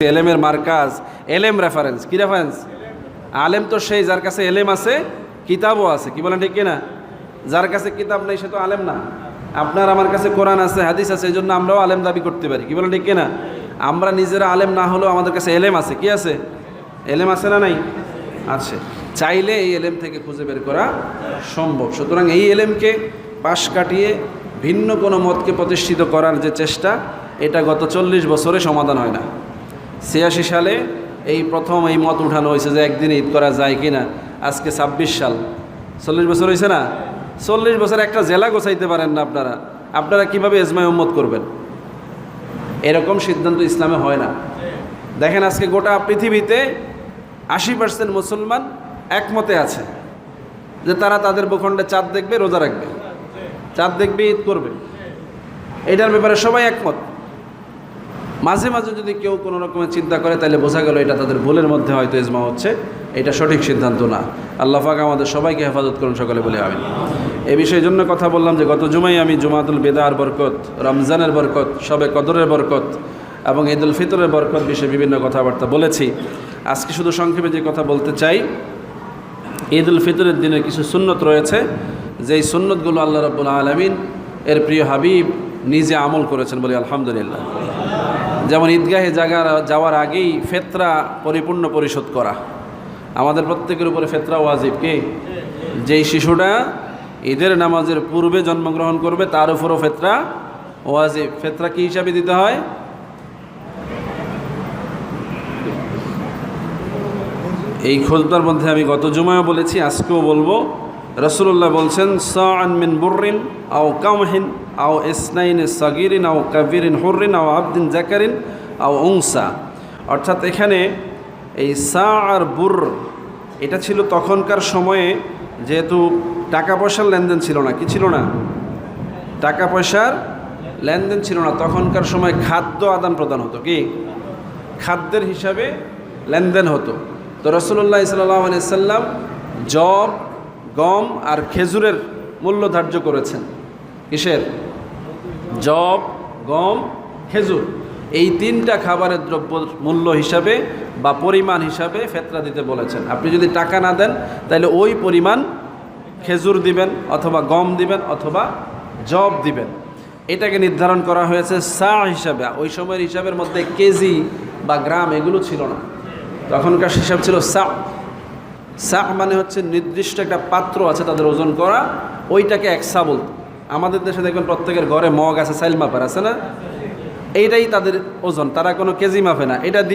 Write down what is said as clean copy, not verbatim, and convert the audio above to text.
এলেমের মার্কাজ, এলেম রেফারেন্স। কি রেফারেন্স? আলেম তো সেই যার কাছে এলেম আছে, কিতাবও আছে। কি বলেন ঠিক কিনা? যার কাছে কিতাব নেই সে তো আলেম না। আপনার আমার কাছে কোরআন আছে, হাদিস আছে, এই জন্য আমরাও আলেম দাবি করতে পারি। কি বলেন ঠিক কিনা? আমরা নিজেরা আলেম না হলেও আমাদের কাছে এলেম আছে। কি আছে? এলেম আছে না নাই? আছে। চাইলে এই এলেম থেকে খুঁজে বের করা সম্ভব। সুতরাং এই এলেমকে পাশ কাটিয়ে ভিন্ন কোনো মতকে প্রতিষ্ঠিত করার যে চেষ্টা, এটা গত 40 বছরে সমাধান হয় না। 86 সালে এই প্রথম এই মত উঠানো হয়েছে যে একদিন ঈদ করা যায় কি না। আজকে 26 সাল, 40 বছর হয়েছে না? 40 বছর একটা জেলা গোছাইতে পারেন না আপনারা। আপনারা কীভাবে এজমায় উম্মত করবেন? এরকম সিদ্ধান্ত ইসলামে হয় না। দেখেন আজকে গোটা পৃথিবীতে 80% মুসলমান একমতে আছে যে তারা তাদের ভূখণ্ডে চাঁদ দেখবে, রোজা রাখবে, চাঁদ দেখবে, ঈদ করবে। এটার ব্যাপারে সবাই একমত। মাঝে মাঝে যদি কেউ কোনো রকমের চিন্তা করে তাহলে বোঝা গেল এটা তাদের ভুলের মধ্যে হয়তো ইজমা হচ্ছে, এটা সঠিক সিদ্ধান্ত না। আল্লাহ পাক আমাদের সবাইকে হেফাজত করুন, সকলে বলে আমিন। এই বিষয়ের জন্য কথা বললাম যে গত জুমায় আমি জুমাতুল বেদার বরকত, রমজানের বরকত, শবে কদরের বরকত এবং ঈদুল ফিতরের বরকত বিষয়ে বিভিন্ন কথাবার্তা বলেছি। আজকে শুধু সংক্ষেপে যে কথা বলতে চাই, ঈদুল ফিতরের দিনে কিছু সুন্নত রয়েছে, যেই সুন্নতগুলো আল্লাহ রাব্বুল আলামিন এর প্রিয় হাবিব নিজে আমল করেছেন, বলি আলহামদুলিল্লাহ। যেমন ঈদগাহে যাওয়ার আগেই ফেতরা পরিপূর্ণ পরিশোধ করা। আমাদের প্রত্যেকের উপরে ফেতরা ওয়াজিব। কি? যেই শিশুটা ঈদের নামাজের পূর্বে জন্মগ্রহণ করবে তার উপরও ফেতরা ওয়াজিব। ফেতরা কি হিসাবে দিতে হয়? এই খুতবার মধ্যে আমি গত জুমায় বলেছি, আজকেও বলবো। রাসূলুল্লাহ বলছেন, সাআন মিন বুররিন আও কামহিন আও ইসনাইন সাগিরিন আও কাবিরিন হুররিন আও আবদিন জাকারিন আও উংসা। অর্থাৎ এখানে এই সা আর বুর, এটা ছিল তখনকার সময়ে, যেহেতু টাকা পয়সার লেনদেন ছিল না। কি ছিল না? টাকা পয়সার লেনদেন ছিল না। তখনকার সময় খাদ্য আদান প্রদান হতো। কি? খাদ্যের হিসাবে লেনদেন হতো। তো রাসূলুল্লাহ সাল্লাল্লাহু আলাইহি সাল্লাম জব, গম আর খেজুরের মূল্য ধার্য করেছেন। কিসের? জব, গম, খেজুর। এই তিনটা খাবারের দ্রব্য মূল্য হিসাবে বা পরিমাণ হিসাবে ফেতরা দিতে বলেছেন। আপনি যদি টাকা না দেন তাহলে ওই পরিমাণ খেজুর দিবেন, অথবা গম দিবেন, অথবা জব দিবেন। এটাকে নির্ধারণ করা হয়েছে সা হিসাবে। ওই সময়ের হিসাবের মধ্যে কেজি বা গ্রাম এগুলো ছিল না। তখনকার হিসাব ছিল সা। সা মানে হচ্ছে নির্দিষ্ট একটা পাত্র আছে তাদের ওজন করা, ওইটাকে এক সা বলতো। আমাদের দেশে দেখবেন প্রত্যেকের ঘরে মগ আছে, চাইল মাপার আছে না? এইটাই তাদের ওজন, তারা কোনো কেজি মাপে না। এটা